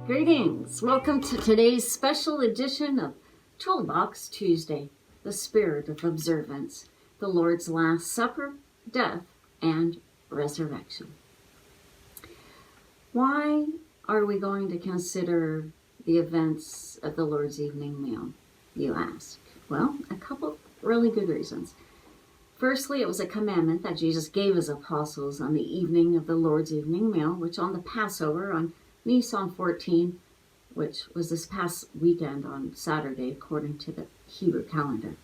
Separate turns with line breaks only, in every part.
Greetings! Welcome to today's special edition of ToolBox Tuesday, the Spirit of Observance, the Lord's Last Supper, Death, and Resurrection. Why are we going to consider the events of the Lord's evening meal, you ask? Well, a couple really good reasons. Firstly, it was a commandment that Jesus gave his apostles on the evening of the Lord's evening meal, which on the Passover on Nisan 14, which was this past weekend on Saturday, according to the Hebrew calendar.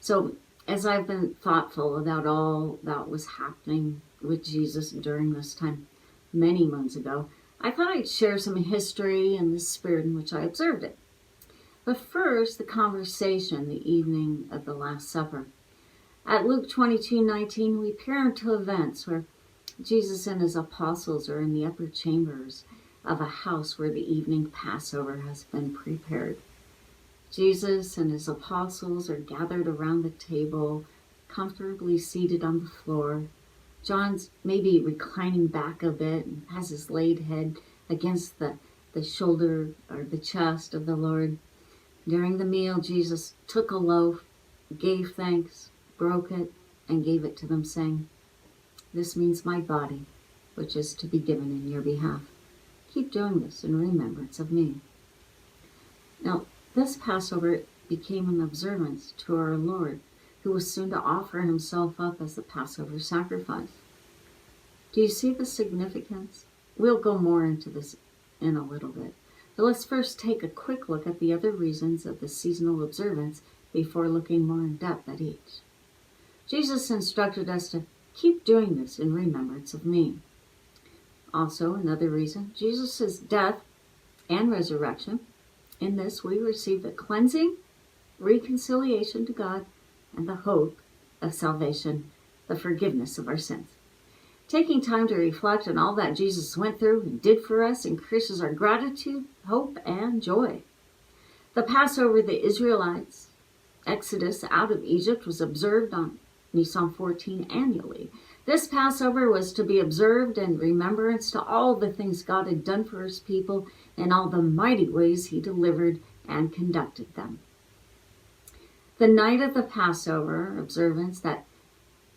So, as I've been thoughtful about all that was happening with Jesus during this time many months ago, I thought I'd share some history and the spirit in which I observed it. But first, the conversation the evening of the Last Supper. At Luke 22:19, we peer into events where Jesus and his apostles are in the upper chambers of a house where the evening Passover has been prepared. Jesus and his apostles are gathered around the table, comfortably seated on the floor. John's maybe reclining back a bit and has his laid head against the shoulder or the chest of the Lord. During the meal, Jesus took a loaf, gave thanks, broke it, and gave it to them, saying, "This means my body, which is to be given in your behalf. Keep doing this in remembrance of me." Now, this Passover became an observance to our Lord, who was soon to offer himself up as the Passover sacrifice. Do you see the significance? We'll go more into this in a little bit. But let's first take a quick look at the other reasons of the seasonal observance before looking more in depth at each. Jesus instructed us to keep doing this in remembrance of me. Also, another reason, Jesus' death and resurrection. In this, we receive the cleansing, reconciliation to God, and the hope of salvation, the forgiveness of our sins. Taking time to reflect on all that Jesus went through and did for us increases our gratitude, hope, and joy. The Passover the Israelites' exodus out of Egypt was observed on Nisan 14 annually. This Passover was to be observed in remembrance to all the things God had done for his people and all the mighty ways he delivered and conducted them. The night of the Passover observance that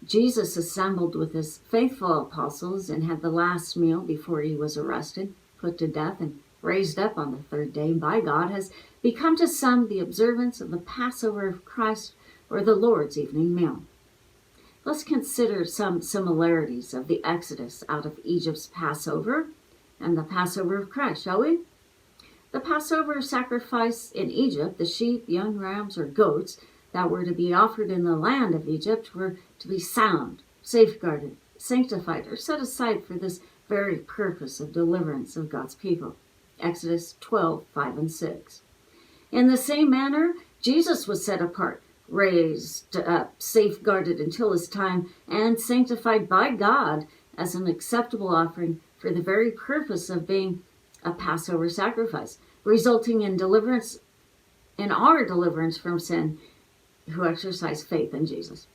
Jesus assembled with his faithful apostles and had the last meal before he was arrested, put to death, and raised up on the third day by God has become to some the observance of the Passover of Christ, or the Lord's evening meal. Let's consider some similarities of the Exodus out of Egypt's Passover and the Passover of Christ, shall we? The Passover sacrifice in Egypt, the sheep, young rams, or goats that were to be offered in the land of Egypt were to be sound, safeguarded, sanctified, or set aside for this very purpose of deliverance of God's people. Exodus 12:5 and 6. In the same manner, Jesus was set apart, raised up, safeguarded until his time, and sanctified by God as an acceptable offering for the very purpose of being a Passover sacrifice, resulting in deliverance, in our deliverance from sin, who exercise faith in Jesus.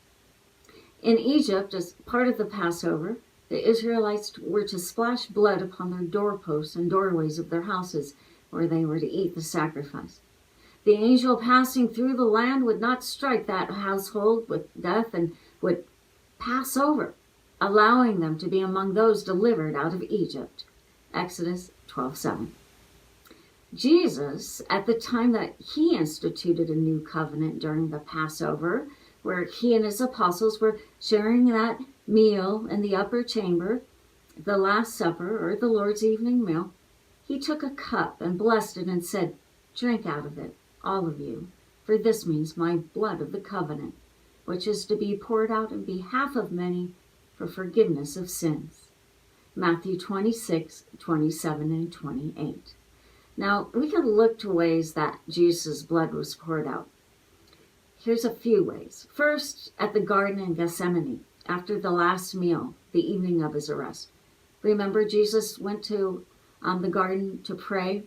In Egypt, as part of the Passover, the Israelites were to splash blood upon their doorposts and doorways of their houses where they were to eat the sacrifice. The angel passing through the land would not strike that household with death and would pass over, allowing them to be among those delivered out of Egypt. Exodus 12:7. Jesus, at the time that he instituted a new covenant during the Passover, where he and his apostles were sharing that meal in the upper chamber, the Last Supper, or the Lord's evening meal, he took a cup and blessed it and said, "Drink out of it, all of you, for this means my blood of the covenant, which is to be poured out in behalf of many for forgiveness of sins." Matthew 26:27 and 28. Now, we can look to ways that Jesus' blood was poured out. Here's a few ways. First, at the garden in Gethsemane, after the last meal, the evening of his arrest. Remember, Jesus went to the garden to pray.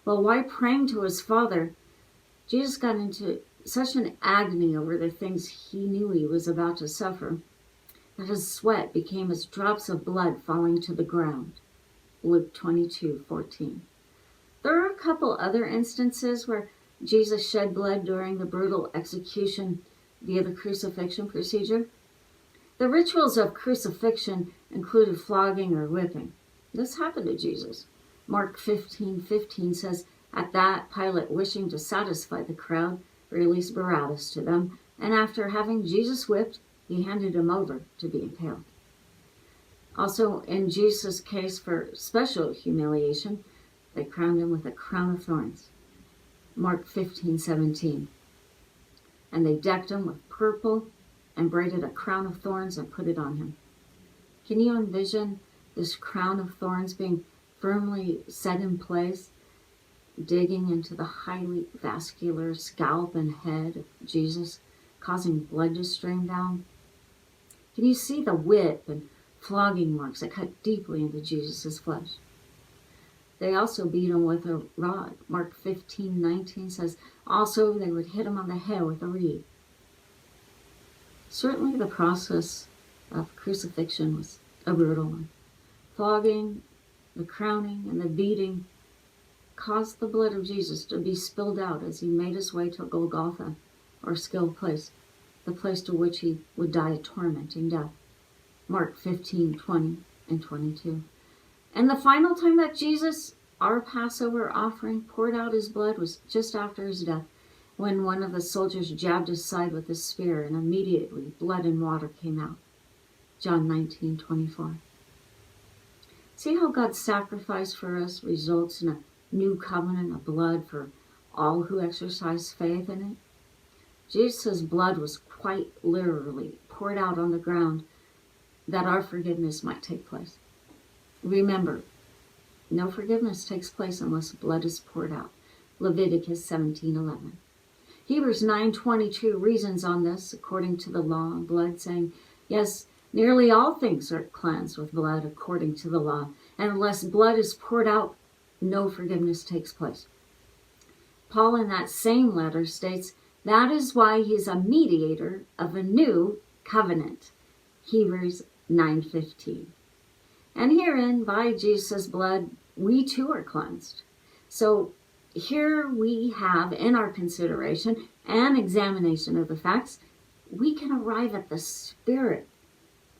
Well, while praying to his Father, Jesus got into such an agony over the things he knew he was about to suffer that his sweat became as drops of blood falling to the ground. Luke 22:14. There are a couple other instances where Jesus shed blood during the brutal execution via the crucifixion procedure. The rituals of crucifixion included flogging or whipping. This happened to Jesus. Mark 15:15 says, "At that, Pilate, wishing to satisfy the crowd, released Barabbas to them, and after having Jesus whipped, he handed him over to be impaled." Also, in Jesus' case for special humiliation, they crowned him with a crown of thorns. Mark 15:17. And they decked him with purple and braided a crown of thorns and put it on him. Can you envision this crown of thorns being firmly set in place, digging into the highly vascular scalp and head of Jesus, causing blood to stream down? Can you see the whip and flogging marks that cut deeply into Jesus' flesh? They also beat him with a rod. Mark 15:19 says, also they would hit him on the head with a reed. Certainly the process of crucifixion was a brutal one. Flogging, the crowning, and the beating caused the blood of Jesus to be spilled out as he made his way to Golgotha, or Skull Place, the place to which he would die a tormenting death. Mark 15:20 and 22. And the final time that Jesus, our Passover offering, poured out his blood was just after his death, when one of the soldiers jabbed his side with a spear, and immediately blood and water came out. John 19:24. See how God's sacrifice for us results in a new covenant of blood for all who exercise faith in it? Jesus' blood was quite literally poured out on the ground that our forgiveness might take place. Remember, no forgiveness takes place unless blood is poured out. Leviticus 17:11. Hebrews 9:22 reasons on this according to the law and blood, saying, yes, nearly all things are cleansed with blood according to the law, and unless blood is poured out, no forgiveness takes place. Paul in that same letter states, that is why he is a mediator of a new covenant. Hebrews 9:15. And herein, by Jesus' blood, we too are cleansed. So here we have in our consideration and examination of the facts, we can arrive at the spirit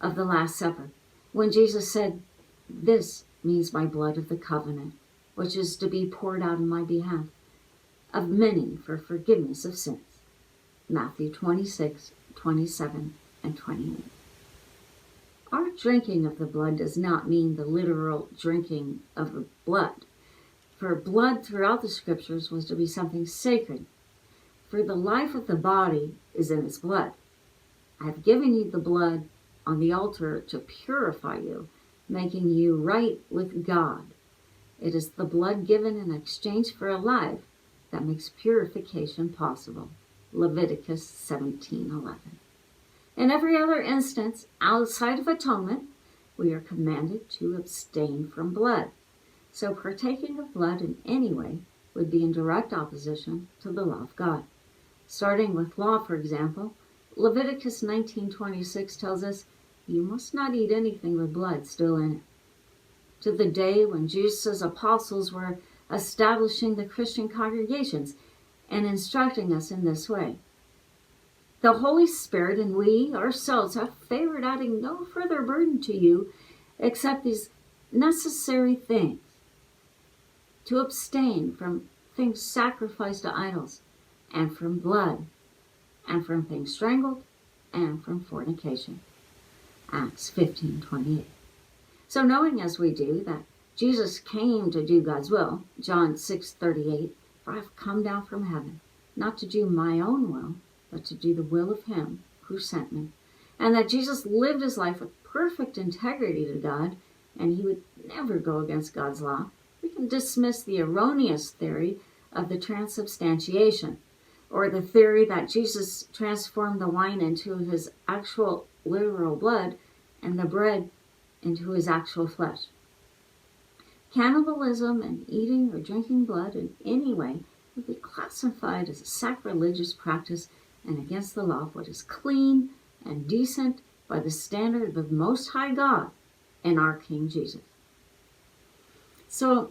of the Last Supper, when Jesus said, this means my blood of the covenant, which is to be poured out in my behalf, of many for forgiveness of sins. Matthew 26:27 and 28. Our drinking of the blood does not mean the literal drinking of the blood, for blood throughout the scriptures was to be something sacred, for the life of the body is in its blood. I have given you the blood on the altar to purify you, making you right with God. It is the blood given in exchange for a life that makes purification possible. Leviticus 17:11. In every other instance, outside of atonement, we are commanded to abstain from blood. So partaking of blood in any way would be in direct opposition to the law of God. Starting with law, for example, Leviticus 19:26 tells us, you must not eat anything with blood still in it. To the day when Jesus' apostles were establishing the Christian congregations and instructing us in this way. The Holy Spirit and we ourselves have favored adding no further burden to you except these necessary things: to abstain from things sacrificed to idols, and from blood, and from things strangled, and from fornication. Acts 15:28. So knowing as we do that Jesus came to do God's will, John 6:38, for I have come down from heaven, not to do my own will, but to do the will of him who sent me, and that Jesus lived his life with perfect integrity to God, and he would never go against God's law, we can dismiss the erroneous theory of the transubstantiation, or the theory that Jesus transformed the wine into his actual literal blood and the bread into his actual flesh. Cannibalism and eating or drinking blood in any way would be classified as a sacrilegious practice and against the law of what is clean and decent by the standard of the Most High God and our King Jesus. So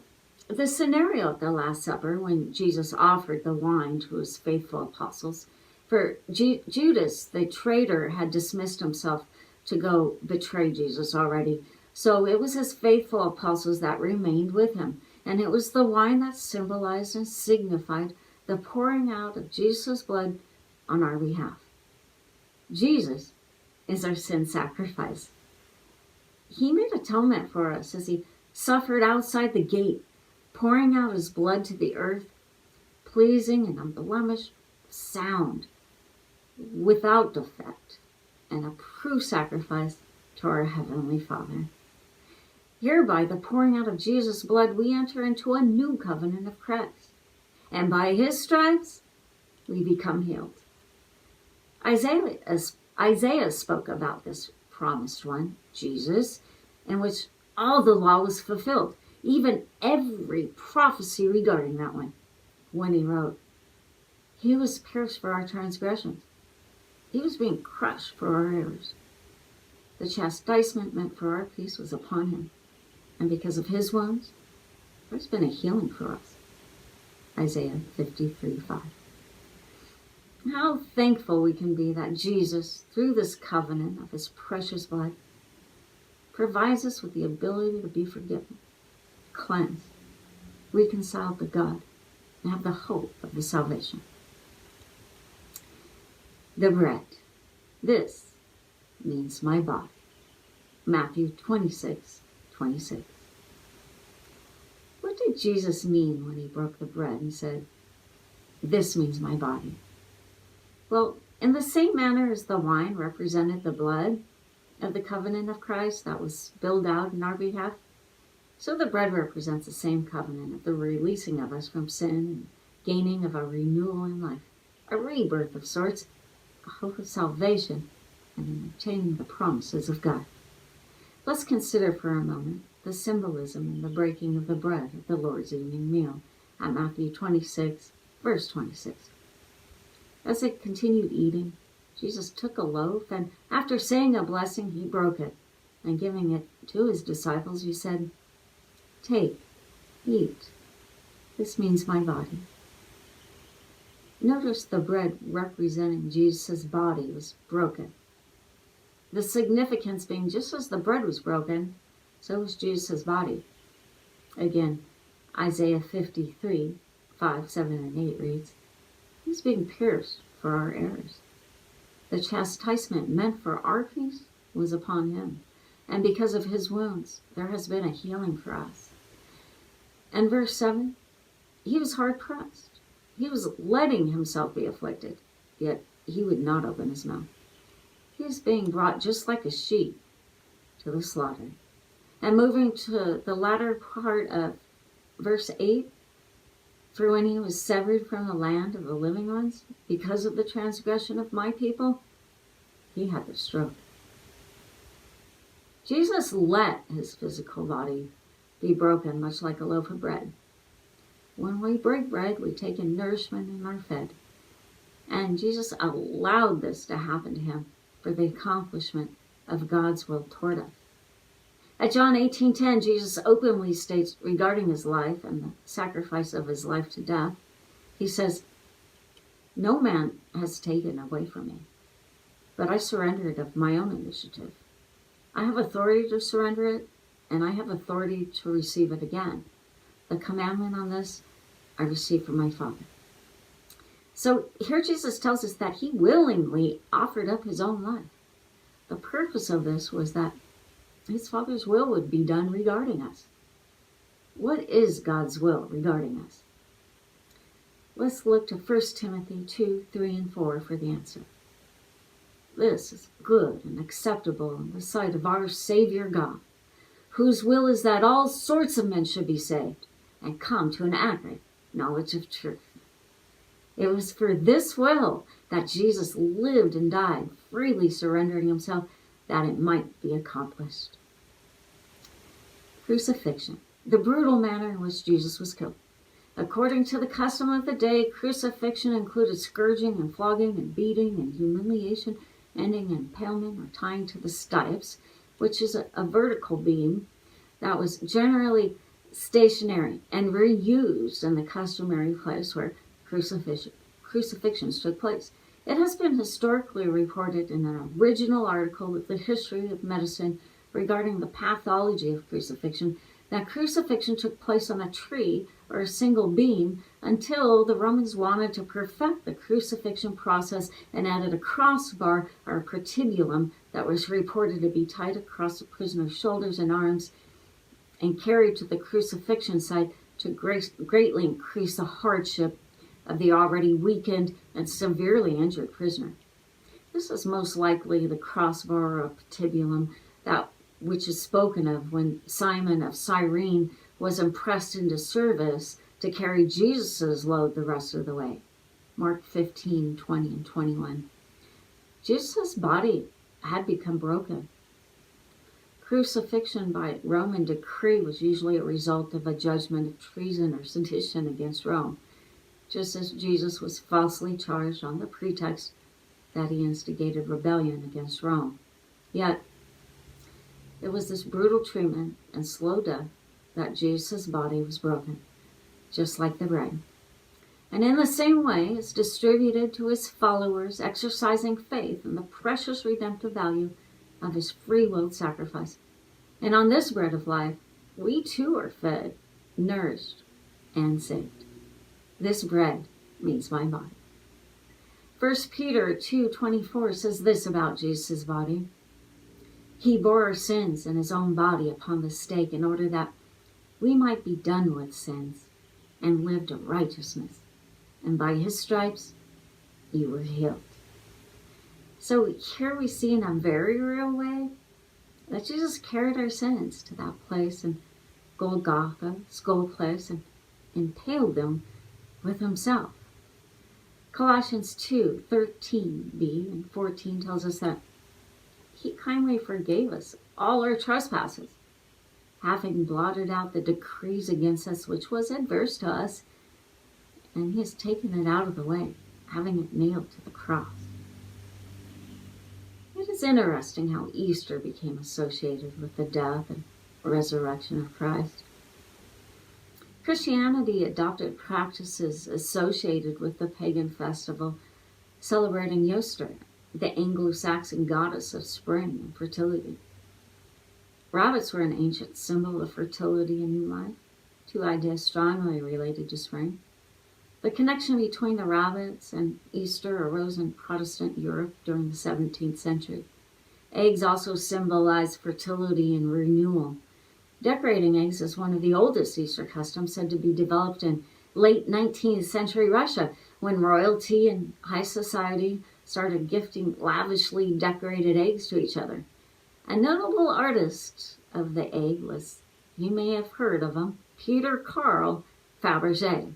The scenario at the Last Supper, when Jesus offered the wine to his faithful apostles, for Judas, the traitor, had dismissed himself to go betray Jesus already. So it was his faithful apostles that remained with him. And it was the wine that symbolized and signified the pouring out of Jesus' blood on our behalf. Jesus is our sin sacrifice. He made atonement for us as he suffered outside the gate, pouring out his blood to the earth, pleasing and unblemished, sound, without defect, and a true sacrifice to our Heavenly Father. Hereby, the pouring out of Jesus' blood, we enter into a new covenant of Christ, and by his stripes, we become healed. Isaiah spoke about this promised one, Jesus, in which all the law was fulfilled, even every prophecy regarding that one, when he wrote, "He was pierced for our transgressions. He was being crushed for our errors. The chastisement meant for our peace was upon him, and because of his wounds, there's been a healing for us." Isaiah 53:5. How thankful we can be that Jesus, through this covenant of his precious blood, provides us with the ability to be forgiven, cleansed, reconciled to God, and have the hope of the salvation. The bread. This means my body. Matthew 26:26. What did Jesus mean when he broke the bread and said, "This means my body"? Well, in the same manner as the wine represented the blood of the covenant of Christ that was spilled out in our behalf, so the bread represents the same covenant of the releasing of us from sin and gaining of a renewal in life, a rebirth of sorts, a hope of salvation, and in obtaining the promises of God. Let's consider for a moment the symbolism in the breaking of the bread at the Lord's evening meal at Matthew 26, verse 26. As they continued eating, Jesus took a loaf, and after saying a blessing, he broke it, and giving it to his disciples, he said, "Take, eat. This means my body." Notice the bread representing Jesus' body was broken. The significance being just as the bread was broken, so was Jesus' body. Again, Isaiah 53:5, 7, and 8 reads, "He's being pierced for our errors. The chastisement meant for our peace was upon him, and because of his wounds, there has been a healing for us." And verse 7, he was hard pressed. He was letting himself be afflicted, yet he would not open his mouth. He is being brought just like a sheep to the slaughter. And moving to the latter part of verse 8, "For when he was severed from the land of the living ones, because of the transgression of my people, he had the stroke." Jesus let his physical body be broken, much like a loaf of bread. When we break bread, we take in nourishment and are fed. And Jesus allowed this to happen to him for the accomplishment of God's will toward us. At John 18:10, Jesus openly states regarding his life and the sacrifice of his life to death, he says, "No man has taken away from me, but I surrender it of my own initiative. I have authority to surrender it, and I have authority to receive it again. The commandment on this I received from my Father." So here Jesus tells us that he willingly offered up his own life. The purpose of this was that his Father's will would be done regarding us. What is God's will regarding us? Let's look to 1 Timothy 2, 3, and 4 for the answer. "This is good and acceptable in the sight of our Savior God, whose will is that all sorts of men should be saved and come to an accurate knowledge of truth." It was for this will that Jesus lived and died, freely surrendering himself that it might be accomplished. Crucifixion, the brutal manner in which Jesus was killed. According to the custom of the day, crucifixion included scourging and flogging and beating and humiliation, ending in impalement or tying to the stipes, which is a vertical beam that was generally stationary and reused in the customary place where crucifixions took place. It has been historically reported in an original article with the history of medicine regarding the pathology of crucifixion that crucifixion took place on a tree or a single beam until the Romans wanted to perfect the crucifixion process and added a crossbar or a patibulum that was reported to be tied across the prisoner's shoulders and arms and carried to the crucifixion site to greatly increase the hardship of the already weakened and severely injured prisoner. This is most likely the crossbar or patibulum, that which is spoken of when Simon of Cyrene was impressed into service to carry Jesus' load the rest of the way. Mark 15, 20 and 21. Jesus' body had become broken. Crucifixion by Roman decree was usually a result of a judgment of treason or sedition against Rome, just as Jesus was falsely charged on the pretext that he instigated rebellion against Rome. Yet, it was this brutal treatment and slow death that Jesus' body was broken, just like the bread. And in the same way, it's distributed to his followers, exercising faith in the precious redemptive value of his free-willed sacrifice. And on this bread of life, we too are fed, nourished, and saved. This bread means my body. 1 Peter 2:24 says this about Jesus' body. He bore our sins in his own body upon the stake in order that we might be done with sins and live to righteousness. And by his stripes, you were healed. So here we see in a very real way that Jesus carried our sins to that place in Golgotha, skull place, and impaled them with himself. Colossians 2:13b and 14 tells us that he kindly forgave us all our trespasses, having blotted out the decrees against us which was adverse to us, and he has taken it out of the way, having it nailed to the cross. It is interesting how Easter became associated with the death and resurrection of Christ. Christianity adopted practices associated with the pagan festival celebrating Easter, the Anglo-Saxon goddess of spring and fertility. Rabbits were an ancient symbol of fertility and new life, two ideas strongly related to spring. The connection between the rabbits and Easter arose in Protestant Europe during the 17th century. Eggs also symbolize fertility and renewal. Decorating eggs is one of the oldest Easter customs, said to be developed in late 19th century Russia, when royalty and high society started gifting lavishly decorated eggs to each other. A notable artist of the egg was, you may have heard of him, Peter Carl Fabergé.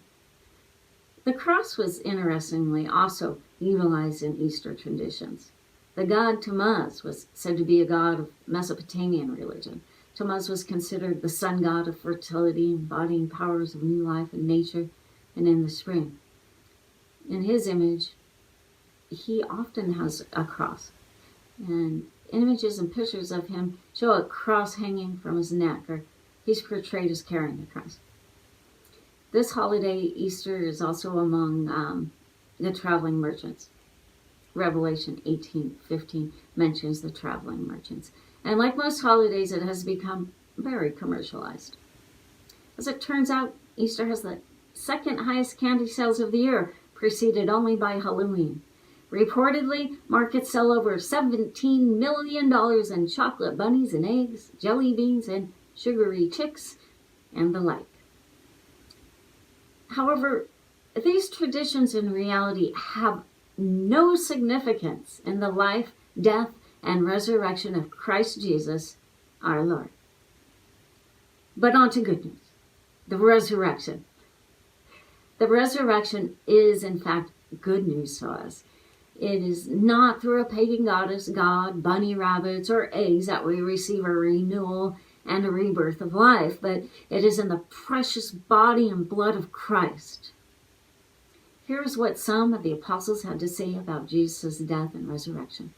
The cross was interestingly also utilized in Easter traditions. The god Tammuz was said to be a god of Mesopotamian religion. Tammuz was considered the sun god of fertility, embodying powers of new life in nature and in the spring. In his image, he often has a cross, and images and pictures of him show a cross hanging from his neck, or he's portrayed as carrying a cross. This holiday, Easter, is also among the traveling merchants. Revelation 18:15 mentions the traveling merchants. And like most holidays, it has become very commercialized. As it turns out, Easter has the second highest candy sales of the year, preceded only by Halloween. Reportedly, markets sell over $17 million in chocolate bunnies and eggs, jelly beans and sugary chicks, and the like. However, these traditions in reality have no significance in the life, death, and resurrection of Christ Jesus, our Lord. But on to good news, the resurrection. The resurrection is, in fact, good news to us. It is not through a pagan goddess, god, bunny rabbits, or eggs that we receive a renewal and a rebirth of life, but it is in the precious body and blood of Christ. Here's what some of the apostles had to say about Jesus' death and resurrection.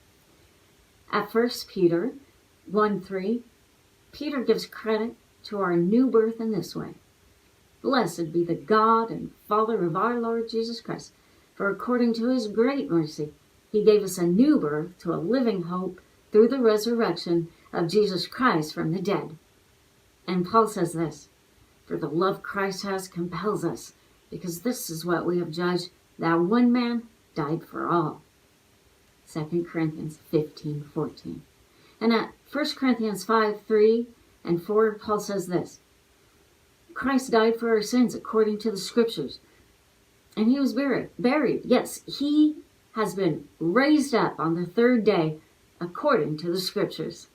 At 1 Peter 1:3, Peter gives credit to our new birth in this way. Blessed be the God and Father of our Lord Jesus Christ, for according to his great mercy, he gave us a new birth to a living hope through the resurrection of Jesus Christ from the dead. And Paul says this, for the love Christ has compels us, because this is what we have judged, that one man died for all. 2 Corinthians 15:14. And at 1 Corinthians 5:3 and 4, Paul says this, Christ died for our sins according to the scriptures, and he was buried. Yes, he has been raised up on the third day according to the scriptures.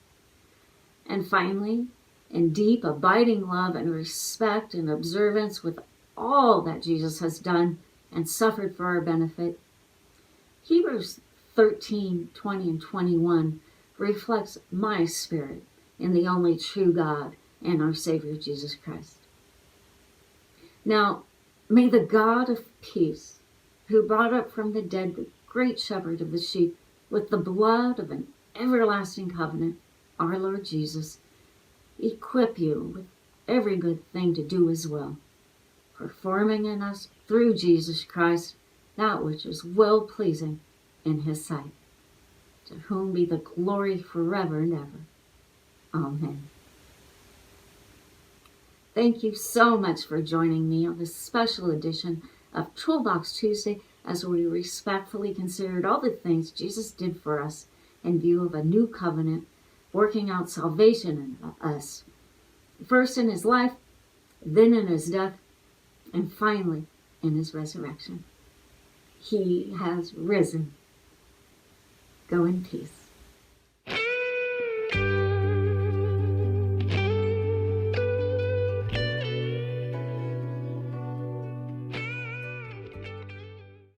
And finally, in deep, abiding love and respect and observance with all that Jesus has done and suffered for our benefit, Hebrews 13:20 and 21 reflects my spirit in the only true God and our Savior Jesus Christ. Now, may the God of peace, who brought up from the dead the great shepherd of the sheep with the blood of an everlasting covenant, our Lord Jesus, equip you with every good thing to do his will, performing in us through Jesus Christ that which is well-pleasing in his sight, to whom be the glory forever and ever. Amen. Thank you so much for joining me on this special edition of ToolBox Tuesday as we respectfully considered all the things Jesus did for us in view of a new covenant, working out salvation in us, first in his life, then in his death, and finally in his resurrection. He has risen. Go in peace.